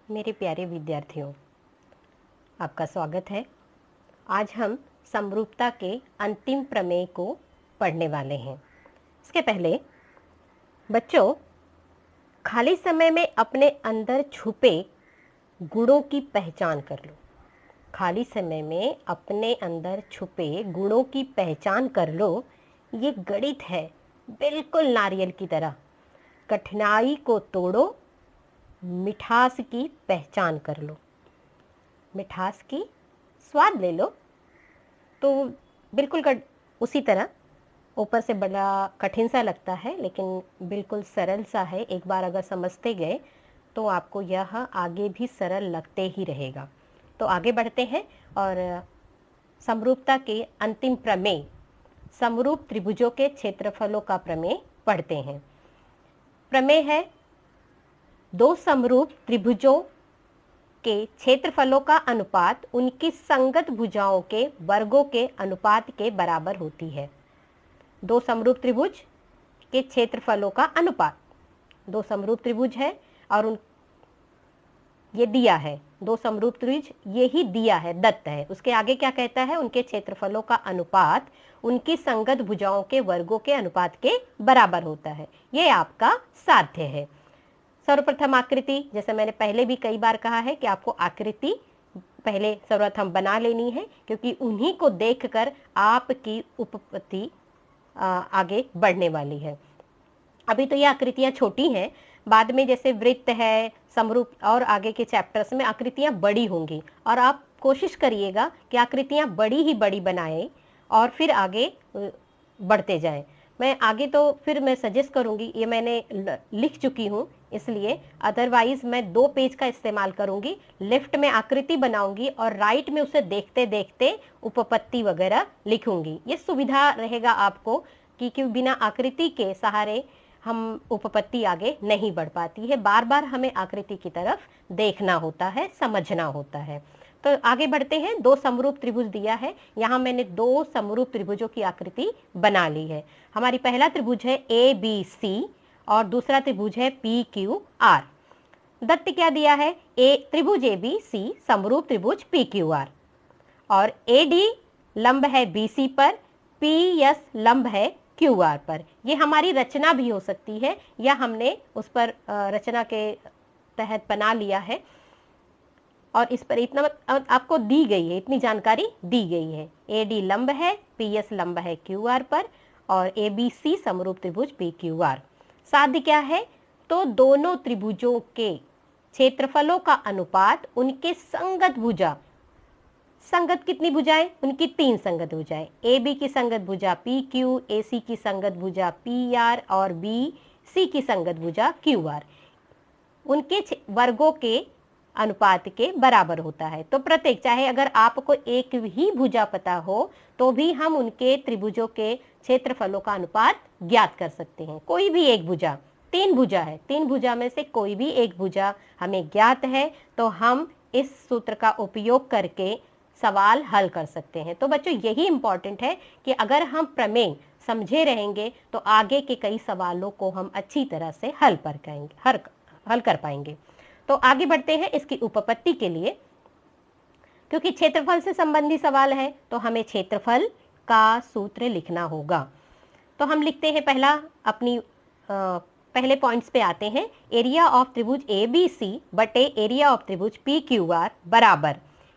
मेरे प्यारे विद्यार्थियों, आपका स्वागत है। आज हम समरूपता के अंतिम प्रमेय को पढ़ने वाले हैं। इसके पहले बच्चों, खाली समय में अपने अंदर छुपे गुणों की पहचान कर लो। खाली समय में अपने अंदर छुपे गुणों की पहचान कर लो। ये गणित है, बिल्कुल नारियल की तरह। कठिनाई को तोड़ो, मिठास की पहचान कर लो। मिठास की स्वाद ले लो। तो बिल्कुल उसी तरह ऊपर से बड़ा कठिन सा लगता है, लेकिन बिल्कुल सरल सा है। एक बार अगर समझते गए तो आपको यह आगे भी सरल लगते ही रहेगा। तो आगे बढ़ते हैं और समरूपता के अंतिम प्रमेय, समरूप त्रिभुजों के क्षेत्रफलों का प्रमेय पढ़ते हैं। प्रमेय है, दो समरूप त्रिभुजों के क्षेत्रफलों का अनुपात उनकी संगत भुजाओं के वर्गों के अनुपात के बराबर होती है। दो समरूप त्रिभुज के क्षेत्रफलों का अनुपात, दो समरूप त्रिभुज है और उन ये दिया है, दो समरूप त्रिभुज ये ही दिया है, दत्त है। उसके आगे क्या कहता है? उनके क्षेत्रफलों का अनुपात उनकी संगत भुजाओं के वर्गों के अनुपात के बराबर होता है। ये आपका साध्य है। सर्वप्रथम आकृति, जैसे मैंने पहले भी कई बार कहा है कि आपको आकृति पहले सर्वप्रथम बना लेनी है, क्योंकि उन्हीं को देखकर आपकी उपपत्ति आगे बढ़ने वाली है। अभी तो ये आकृतियां छोटी हैं, बाद में जैसे वृत्त है, समरूप और आगे के चैप्टर्स में आकृतियां बड़ी होंगी, और आप कोशिश करिएगा कि आकृतियां बड़ी ही बड़ी बनाएं और फिर आगे बढ़ते जाएं। मैं आगे तो फिर मैं सजेस्ट करूंगी, ये मैंने लिख चुकी हूँ इसलिए, अदरवाइज मैं 2 पेज का इस्तेमाल करूंगी। लेफ्ट में आकृति बनाऊंगी और राइट में उसे देखते देखते उपपत्ति वगैरह लिखूंगी। ये सुविधा रहेगा आपको कि बिना आकृति के सहारे हम उपपत्ति आगे नहीं बढ़ पाती है। बार बार हमें आकृति की तरफ देखना होता है, समझना होता है। तो आगे बढ़ते हैं। दो समरूप त्रिभुज दिया है, यहाँ मैंने 2 समरूप त्रिभुजों की आकृति बना ली है। हमारी पहला त्रिभुज है ABC और दूसरा त्रिभुज है PQR। दत्त क्या दिया है? त्रिभुज ABC समरूप त्रिभुज PQR, और AD लंब है BC पर, PS लंब है QR पर। ये हमारी रचना भी हो सकती है, या हमने उस पर रचना के तहत बना लिया है, और इस पर इतना आपको दी गई है, इतनी जानकारी दी गई है। AD लंब है, PS लंब है QR पर, और ABC समरूप त्रिभुज PQR। साध्य क्या है? तो दोनों त्रिभुजों के क्षेत्रफलों का अनुपात उनके संगत भुजा, संगत कितनी भुजाएं? उनकी 3 संगत भुजाएं। AB की संगत भुजा PQ, AC की संगत भुजा PR और BC की संगत भुजा QR, उनके वर्गों के अनुपात के बराबर होता है। तो प्रत्येक, चाहे अगर आपको एक ही भुजा पता हो तो भी हम उनके त्रिभुजों के क्षेत्रफलों का अनुपात ज्ञात कर सकते हैं। कोई भी एक भुजा, 3 भुजा है, 3 भुजा में से कोई भी एक भुजा हमें ज्ञात है तो हम इस सूत्र का उपयोग करके सवाल हल कर सकते हैं। तो बच्चों, यही इंपॉर्टेंट है कि अगर हम प्रमेय समझे रहेंगे तो आगे के कई सवालों को हम अच्छी तरह से हल कर पाएंगे। तो आगे बढ़ते हैं इसकी उपपत्ति के लिए। क्योंकि क्षेत्रफल से संबंधी सवाल है तो हमें क्षेत्रफल का सूत्र लिखना होगा। तो हम लिखते हैं, पहला अपनी पहले पॉइंट्स पे आते हैं। एरिया ऑफ त्रिभुज ABC बटे एरिया ऑफ त्रिभुज PQR बराबर,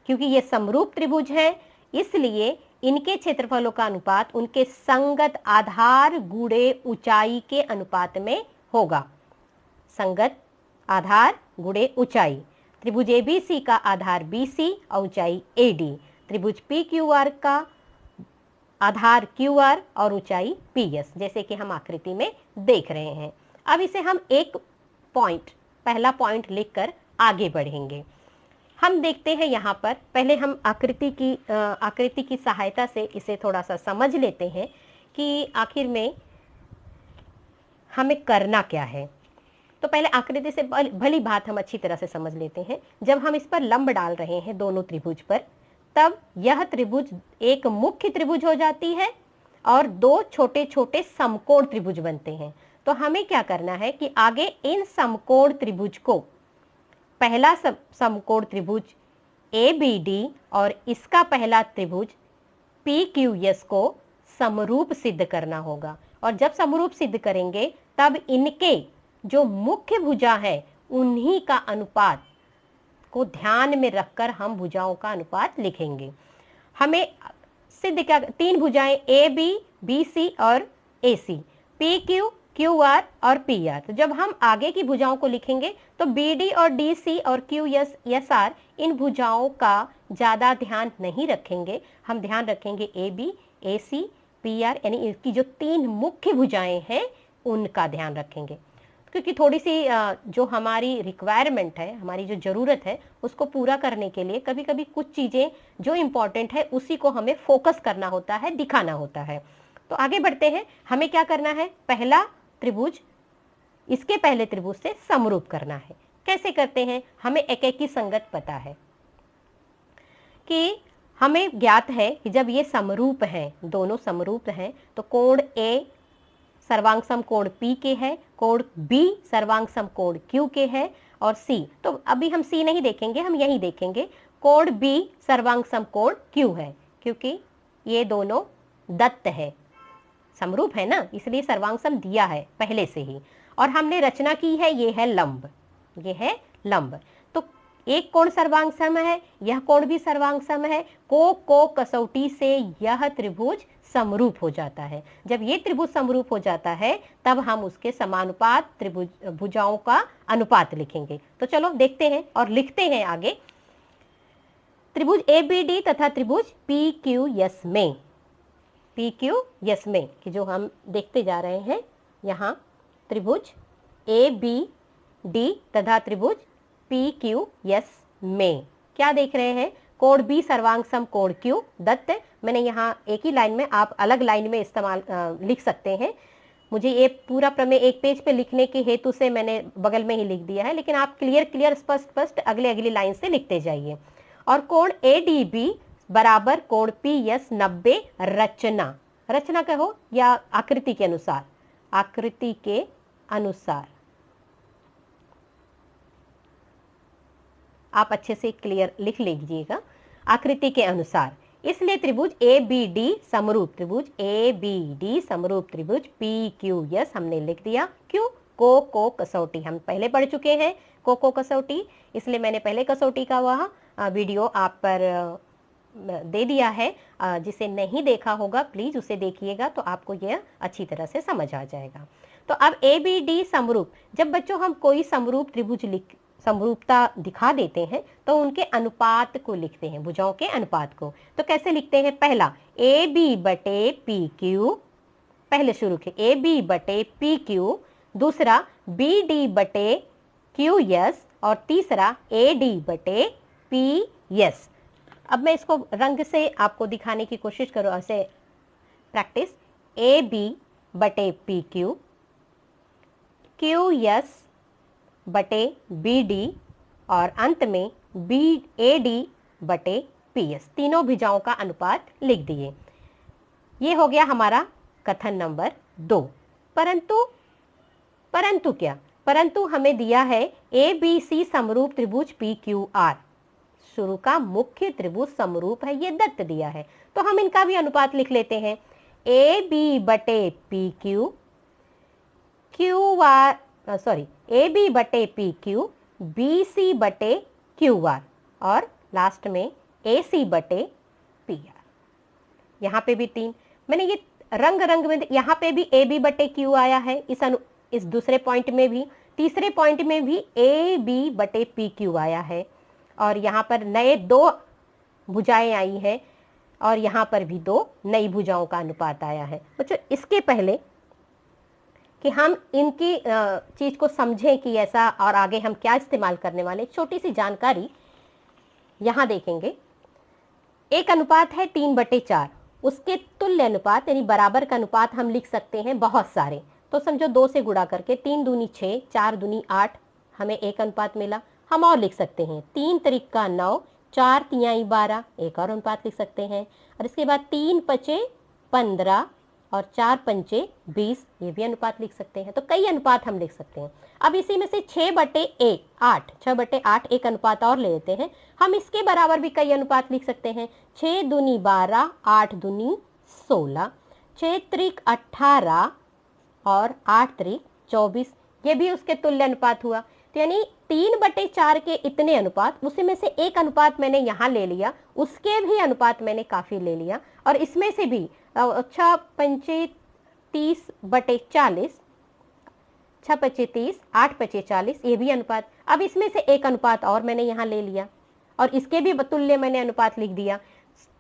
क्योंकि ये समरूप त्रिभुज है इसलिए इनके क्षेत्रफलों का अनुपात उनके संगत आधार गुणे ऊंचाई के अनुपात में होगा। संगत आधार गुणे ऊंचाई। त्रिभुज ABC का आधार BC और ऊंचाई AD, त्रिभुज PQR का आधार QR और ऊंचाई PS, जैसे कि हम आकृति में देख रहे हैं। अब इसे हम पहला पॉइंट लिखकर आगे बढ़ेंगे। हम देखते हैं यहाँ पर, पहले हम आकृति की सहायता से इसे थोड़ा सा समझ लेते हैं कि आखिर में हमें करना क्या है। तो पहले आकृति से भली बात हम अच्छी तरह से समझ लेते हैं। जब हम इस पर लंब डाल रहे हैं दोनों त्रिभुज पर, तब यह त्रिभुज एक मुख्य त्रिभुज हो जाती है और 2 छोटे छोटे समकोण त्रिभुज बनते हैं। तो हमें क्या करना है कि आगे इन समकोण त्रिभुज को पहला समकोण त्रिभुज ABD और इसका पहला त्रिभुज PQS को समरूप सिद्ध करना होगा। और जब समरूप सिद्ध करेंगे तब इनके जो मुख्य भुजा है उन्हीं का अनुपात को ध्यान में रखकर हम भुजाओं का अनुपात लिखेंगे। हमें सिद्ध क्या, तीन भुजाएं AB, BC और AC, PQ, QR और PR। तो जब हम आगे की भुजाओं को लिखेंगे तो BD और DC और QS, SR इन भुजाओं का ज़्यादा ध्यान नहीं रखेंगे। हम ध्यान रखेंगे AB, AC, PR, यानी इसकी जो तीन मुख्य भुजाएं हैं उनका ध्यान रखेंगे, क्योंकि थोड़ी सी जो हमारी रिक्वायरमेंट है, हमारी जो ज़रूरत है उसको पूरा करने के लिए कभी कभी कुछ चीज़ें जो इम्पोर्टेंट है उसी को हमें फोकस करना होता है, दिखाना होता है। तो आगे बढ़ते हैं। हमें क्या करना है, पहला त्रिभुज इसके पहले त्रिभुज से समरूप करना है। कैसे करते हैं, हमें एक एक की संगत पता है कि हमें ज्ञात है कि जब ये समरूप हैं, दोनों समरूप हैं, तो कोण A सर्वांग समकोण P के है, कोण B सर्वांग समकोण Q के है, और C, तो अभी हम C नहीं देखेंगे, हम यही देखेंगे कोण B सर्वांग समकोण Q है, क्योंकि ये दोनों दत्त है, समरूप है ना, इसलिए सर्वांग सम दिया है पहले से ही। और हमने रचना की है, ये है लंब, ये है लंब। तो एक कोण सर्वांग सम है, यह कोण भी सर्वांग सम है, को कसौटी से यह त्रिभुज समरूप हो जाता है। जब ये त्रिभुज समरूप हो जाता है तब हम उसके समानुपात त्रिभुज भुजाओं का अनुपात लिखेंगे। तो चलो देखते हैं और लिखते हैं आगे। त्रिभुज ABD तथा त्रिभुज PQS में, PQS में कि जो हम देखते जा रहे हैं, यहाँ त्रिभुज ABD तथा त्रिभुज PQS में क्या देख रहे हैं, कोण B सर्वांग सम कोण Q दत्त। मैंने यहाँ एक ही लाइन में, आप अलग लाइन में इस्तेमाल लिख सकते हैं। मुझे ये पूरा प्रमेय एक पेज पे लिखने के हेतु से मैंने बगल में ही लिख दिया है, लेकिन आप क्लियर स्पष्ट अगली लाइन से लिखते जाइए। और कोण ADB बराबर कोण PS 90 रचना कहो या आकृति के अनुसार, आकृति के अनुसार आप अच्छे से क्लियर लिख लीजिएगा, आकृति के अनुसार। इसलिए त्रिभुज ABD समरूप त्रिभुज, ABD समरूप त्रिभुज PQS हमने लिख दिया। क्यों, को कसौटी हम पहले पढ़ चुके हैं, को कसौटी, इसलिए मैंने पहले कसौटी का वह वीडियो आप पर दे दिया है। जिसे नहीं देखा होगा प्लीज उसे देखिएगा, तो आपको यह अच्छी तरह से समझ आ जाएगा। तो अब ABD समरूप, जब बच्चों हम कोई समरूप त्रिभुज समरूपता दिखा देते हैं तो उनके अनुपात को लिखते हैं, भुजाओं के अनुपात को। तो कैसे लिखते हैं, पहला AB बटे PQ, पहले शुरू के AB बटे PQ, दूसरा BD बटे QS और तीसरा AD बटे PS। अब मैं इसको रंग से आपको दिखाने की कोशिश करूँ, ऐसे प्रैक्टिस, AB बटे PQ, QS बटे BD और अंत में AD बटे PS, तीनों भुजाओं का अनुपात लिख दिए। ये हो गया हमारा कथन नंबर 2। परंतु क्या, परंतु हमें दिया है ABC समरूप त्रिभुज PQR, शुरू का मुख्य त्रिभुज समरूप है, ये दत्त दिया है, तो हम इनका भी अनुपात लिख लेते हैं। AB बटे PQ, AB बटे PQ, BC बटे QR और लास्ट में AC बटे PR। यहाँ पे भी 3, मैंने ये रंग में, यहाँ पे भी AB बटे Q आया है, इस दूसरे पॉइंट में भी, तीसरे पॉइंट में भी AB बटे PQ आया है, और यहाँ पर नए 2 भुजाएं आई हैं और यहाँ पर भी 2 नई भुजाओं का अनुपात आया है। बच्चों इसके पहले कि हम इनकी चीज को समझें कि ऐसा, और आगे हम क्या इस्तेमाल करने वाले, छोटी सी जानकारी यहाँ देखेंगे। एक अनुपात है 3/4, उसके तुल्य अनुपात यानी बराबर का अनुपात हम लिख सकते हैं बहुत सारे। तो समझो 2 से गुणा करके 3 दूनी 6, 4 दूनी 8, हमें एक अनुपात मिला। हम और लिख सकते हैं 3 त्रिका 9, 4 तिहाई 12, एक और अनुपात लिख सकते हैं। और इसके बाद 3 पचे 15, और 4 पंचे 20, ये भी अनुपात लिख सकते हैं। तो कई अनुपात हम लिख सकते हैं। अब इसी में से 6/8 एक अनुपात और ले लेते हैं। हम इसके बराबर भी कई अनुपात लिख सकते हैं। 6 दूनी 12, 8 दूनी 16, 6 त्रिक 18 और 8 त्रिक 24, ये भी उसके तुल्य अनुपात हुआ। तो यानी 3/4 के इतने अनुपात, उसी में से एक अनुपात मैंने यहाँ ले लिया, उसके भी अनुपात मैंने काफी ले लिया, और इसमें से भी 6 पंचे 30/40, 6 पंचे 30, 8 पंचे 40, ये भी अनुपात। अब इसमें से एक अनुपात और मैंने यहाँ ले लिया और इसके भी तुल्य मैंने अनुपात लिख दिया।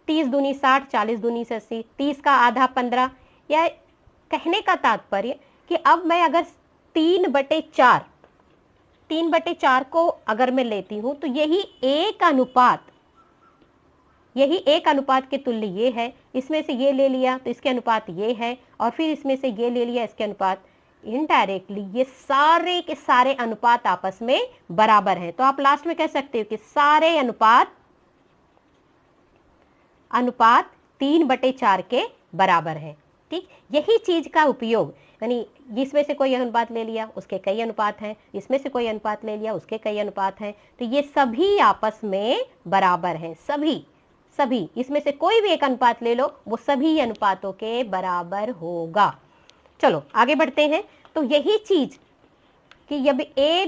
30 दूनी 60, 40 दूनी 80, 30 का आधा 15। यह कहने का तात्पर्य कि अब मैं अगर 3/4 को अगर मैं लेती हूं तो यही एक अनुपात के तुल्य ये है। इसमें से ये ले लिया तो इसके अनुपात ये है, और फिर इसमें से ये ले लिया, इसके अनुपात। इनडायरेक्टली ये सारे के सारे अनुपात आपस में बराबर हैं। तो आप लास्ट में कह सकते हो कि सारे अनुपात 3/4 के बराबर है। ठीक, यही चीज का उपयोग, यानी इसमें से कोई अनुपात ले लिया, उसके कई अनुपात हैं, इसमें से कोई अनुपात ले लिया, उसके कई अनुपात हैं, तो ये सभी आपस में बराबर हैं। सभी इसमें से कोई भी एक अनुपात ले लो, वो सभी अनुपातों के बराबर होगा। चलो आगे बढ़ते हैं। तो यही चीज कि जब A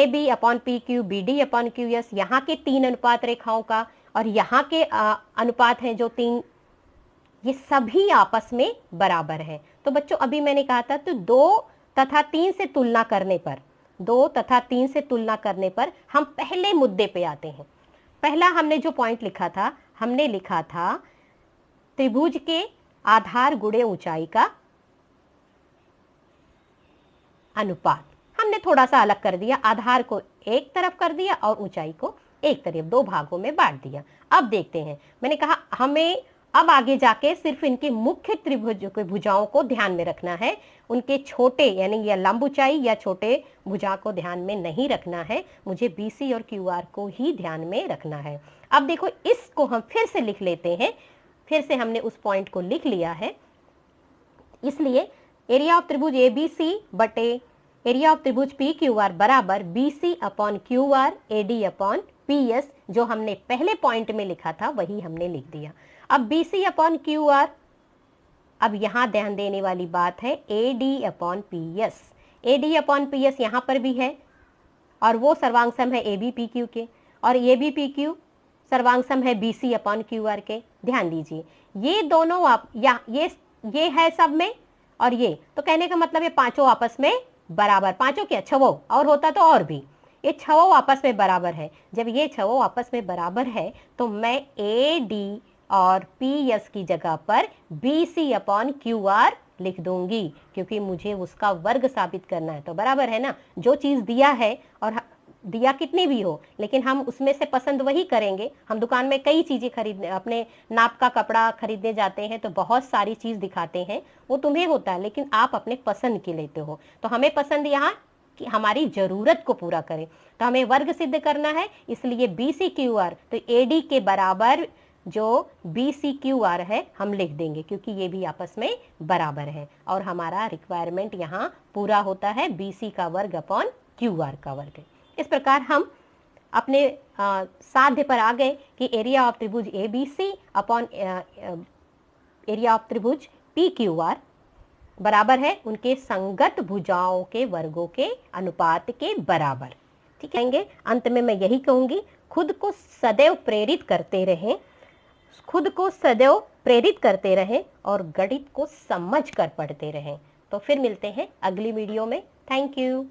B upon P Q, B D upon Q S, यहाँ के 3 अनुपात रेखाओं का और यहाँ के अनुपात हैं जो 3, ये सभी आपस में बराबर हैं। तो बच्चों अभी मैंने कहा था, तो 2 तथा 3 से तुलना करने पर हम पहले मुद्दे पे आते हैं। पहला हमने जो पॉइंट लिखा था, हमने लिखा था त्रिभुज के आधार गुणे ऊंचाई का अनुपात। हमने थोड़ा सा अलग कर दिया, आधार को एक तरफ कर दिया और ऊंचाई को एक तरफ, 2 भागों में बांट दिया। अब देखते हैं, मैंने कहा हमें अब आगे जाके सिर्फ इनके मुख्य त्रिभुज के भुजाओं को ध्यान में रखना है, उनके छोटे यानी या लंब ऊंचाई या छोटे भुजा को ध्यान में नहीं रखना है। मुझे BC और QR को ही ध्यान में रखना है। अब देखो, इसको हम फिर से लिख लेते हैं। फिर से हमने उस पॉइंट को लिख लिया है, इसलिए एरिया ऑफ त्रिभुज ABC बटे एरिया ऑफ त्रिभुज PQR बराबर BC upon QR AD upon PS, जो हमने पहले पॉइंट में लिखा था वही हमने लिख दिया। अब BC अपॉन QR, अब यहां ध्यान देने वाली बात है AD upon PS। AD upon PS यहां पर भी है, और वो सर्वांग सम है AB PQ के, और AB PQ सर्वांग सम है BC अपॉन QR के। ध्यान दीजिए, ये दोनों आप ये है सब में, और ये तो कहने का मतलब ये पांचों आपस में बराबर, पांचों क्या, 6 और होता तो और भी, ये 6 आपस में बराबर है। जब ये 6 आपस में बराबर है तो मैं AD और PS की जगह पर BC अपॉन QR लिख दूंगी, क्योंकि मुझे उसका वर्ग साबित करना है। तो बराबर है ना, जो चीज दिया है, और दिया कितनी भी हो, लेकिन हम उसमें से पसंद वही करेंगे। हम दुकान में कई चीजें खरीदने, अपने नाप का कपड़ा खरीदने जाते हैं तो बहुत सारी चीज दिखाते हैं, वो तुम्हें होता है, लेकिन आप अपने पसंद की लेते हो। तो हमें पसंद यहाँ कि हमारी जरूरत को पूरा करें, तो हमें वर्ग सिद्ध करना है, इसलिए BC QR, तो AD के बराबर जो BC QR है हम लिख देंगे, क्योंकि ये भी आपस में बराबर है, और हमारा रिक्वायरमेंट यहाँ पूरा होता है BC का वर्ग अपॉन QR का वर्ग। इस प्रकार हम अपने साध्य पर आ गए कि एरिया ऑफ त्रिभुज ABC अपॉन एरिया ऑफ त्रिभुज PQR बराबर है उनके संगत भुजाओं के वर्गों के अनुपात के बराबर। ठीक है, अंत में मैं यही कहूंगी, खुद को सदैव प्रेरित करते रहें और गणित को समझ कर पढ़ते रहें। तो फिर मिलते हैं अगली वीडियो में। Thank you.